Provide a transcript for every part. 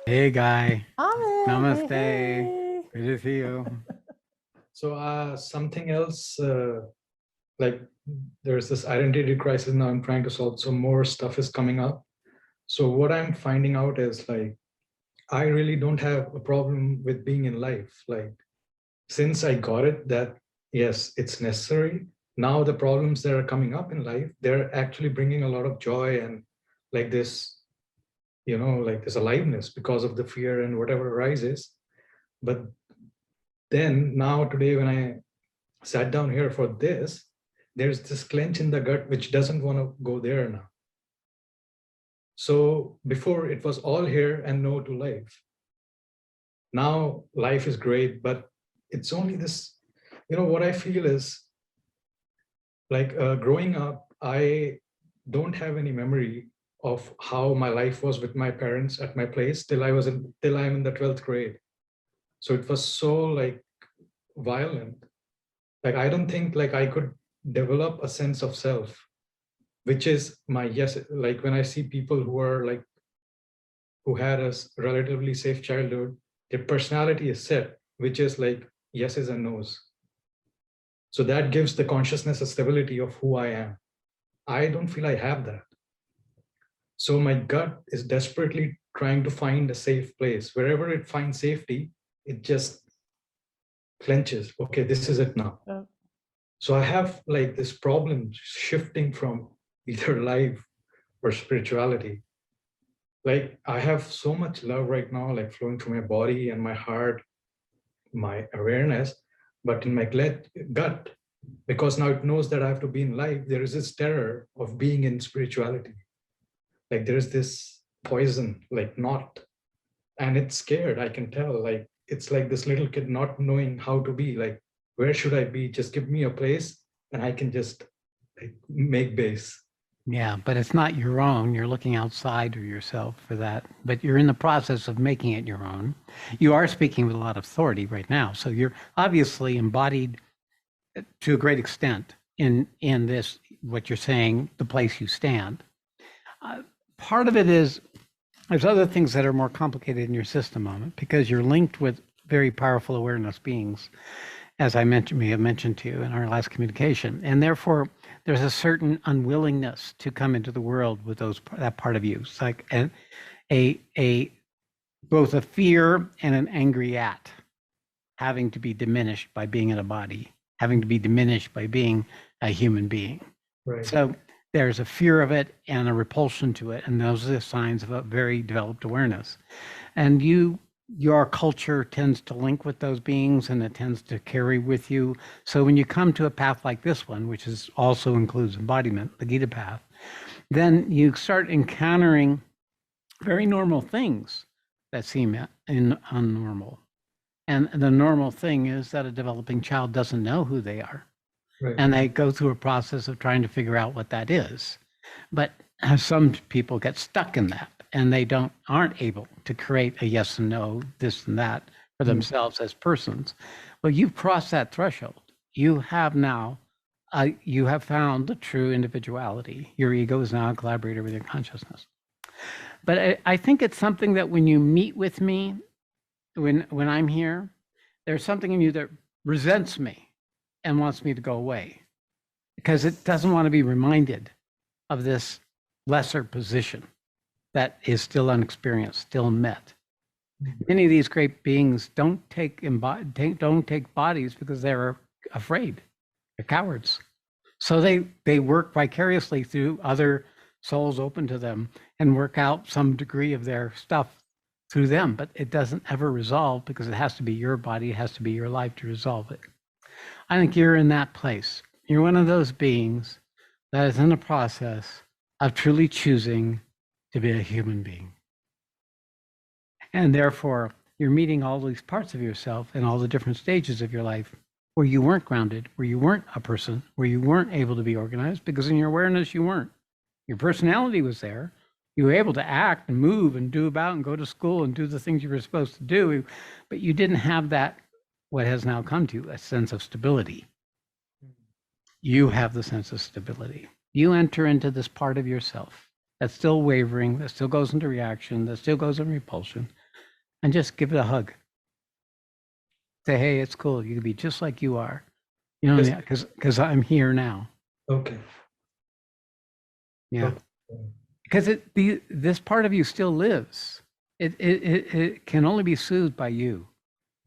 Hey, Guy. Amit, hey, Namaste. hey. Good to see you. So something else, like there's this identity crisis now I'm trying to solve. So more stuff is coming up. So what I'm finding out is like, I really don't have a problem with being in life. Like since I got it that, yes, it's necessary. Now the problems that are coming up in life, they're actually bringing a lot of joy and like this, like this aliveness because of the fear and whatever arises. But then now today when I sat down here for this, there's this clench in the gut which doesn't want to go there now. So before it was all here and no to life. Now life is great, but it's only this, what I feel is like growing up, I don't have any memory of how my life was with my parents at my place till I'm in the 12th grade. So it was so like violent. Like I don't think like I could develop a sense of self, which is my yes. Like when I see people who had a relatively safe childhood, their personality is set, which is like yeses and nos. So that gives the consciousness a stability of who I am. I don't feel I have that. So my gut is desperately trying to find a safe place. Wherever it finds safety, it just clenches. Okay, this is it now. So I have like this problem shifting from either life or spirituality. Like I have so much love right now, like flowing through my body and my heart, my awareness, but in my gut, because now it knows that I have to be in life, there is this terror of being in spirituality. Like there is this poison, like not, and it's scared, I can tell. Like it's like this little kid not knowing how to be, like, where should I be? Just give me a place and I can just like make base. Yeah, but it's not your own. You're looking outside of yourself for that, but you're in the process of making it your own. You are speaking with a lot of authority right now. So you're obviously embodied to a great extent in this, what you're saying, the place you stand. Part of it is there's other things that are more complicated in your system, Moment, because you're linked with very powerful awareness beings, as I mentioned, may have mentioned to you in our last communication, and therefore there's a certain unwillingness to come into the world with that part of you. It's like a both a fear and an angry at having to be diminished by being in a body, having to be diminished by being a human being. Right. So there's a fear of it and a repulsion to it, and those are the signs of a very developed awareness. And your culture tends to link with those beings, and it tends to carry with you. So when you come to a path like this one, which is also includes embodiment, the Gita path, then you start encountering very normal things that seem unnormal. And the normal thing is that a developing child doesn't know who they are. Right. And they go through a process of trying to figure out what that is. But some people get stuck in that, and they aren't able to create a yes and no, this and that for themselves as persons. Well, you've crossed that threshold. You have now, you have found the true individuality. Your ego is now a collaborator with your consciousness. But I think it's something that when you meet with me, when I'm here, there's something in you that resents me and wants me to go away because it doesn't want to be reminded of this lesser position that is still unexperienced, still met. Many of these great beings don't take bodies because they're afraid. They're cowards. So they work vicariously through other souls open to them and work out some degree of their stuff through them, but it doesn't ever resolve because it has to be your body, it has to be your life to resolve it. I think you're in that place. You're one of those beings that is in the process of truly choosing to be a human being. And therefore, you're meeting all these parts of yourself in all the different stages of your life where you weren't grounded, where you weren't a person, where you weren't able to be organized because in your awareness, you weren't. Your personality was there. You were able to act and move and do about and go to school and do the things you were supposed to do, but you didn't have that, what has now come to you, a sense of stability. You have the sense of stability. You enter into this part of yourself that's still wavering, that still goes into reaction, that still goes in repulsion. and just give it a hug. Say, hey, it's cool. You can be just like you are. You know, Yes. because I'm here now. Okay. Yeah. Okay. Because this part of you still lives. It can only be soothed by you.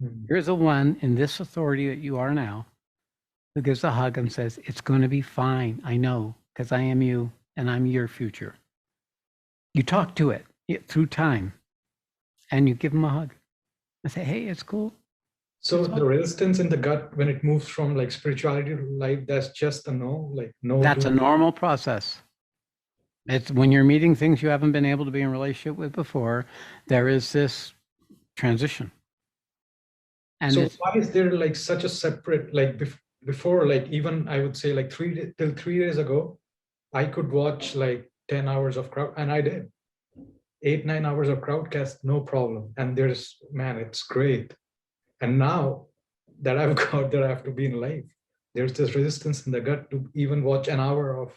Mm. Here's the one in this authority that you are now who gives a hug and says, it's going to be fine. I know, because I am you and I'm your future. You talk to it through time and you give them a hug and say, hey, it's cool. So It's the resistance in the gut when it moves from like spirituality to life, that's just a no, like no. That's a normal process. It's when you're meeting things you haven't been able to be in relationship with before, there is this transition. And So it's, why is there like such a separate, like before, like even I would say like till 3 days ago, I could watch like 10 hours of crowd, and I did 8, 9 hours of crowdcast, no problem. And there's, man, it's great. And now that I've got there, I have to be in life. There's this resistance in the gut to even watch an hour of.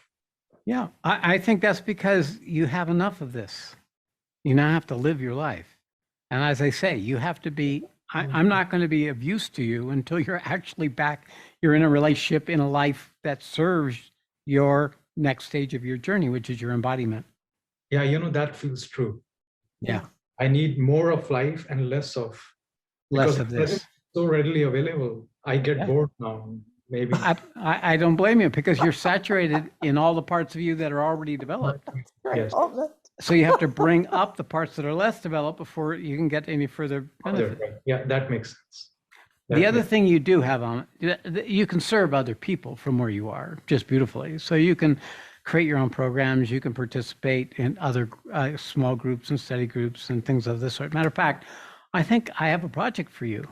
yeah, I think that's because you have enough of this. You now have to live your life. And as I say, you have to be, I'm not going to be of use to you until you're actually back. You're in a relationship, in a life that serves your next stage of your journey, which is your embodiment. Yeah, you know, that feels true. Yeah. I need more of life and less of, Less because of it wasn't this. so readily available. I get Yeah. bored now, maybe. I don't blame you because you're saturated in all the parts of you that are already developed. Yes. So you have to bring up the parts that are less developed before you can get any further benefit. Right. Yeah, that makes sense. The other thing you do have on, you can serve other people from where you are just beautifully. So you can create your own programs. You can participate in other small groups and study groups and things of this sort. Matter of fact, I think I have a project for you.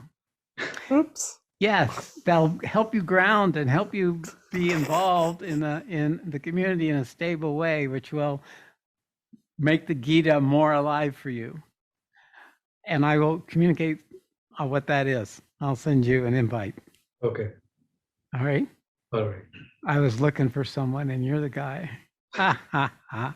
Oops. Yes, that'll help you ground and help you be involved in the community in a stable way, which will make the Gita more alive for you. And I will communicate what that is. I'll send you an invite. Okay. All right. All right. I was looking for someone and you're the guy. Ha ha ha.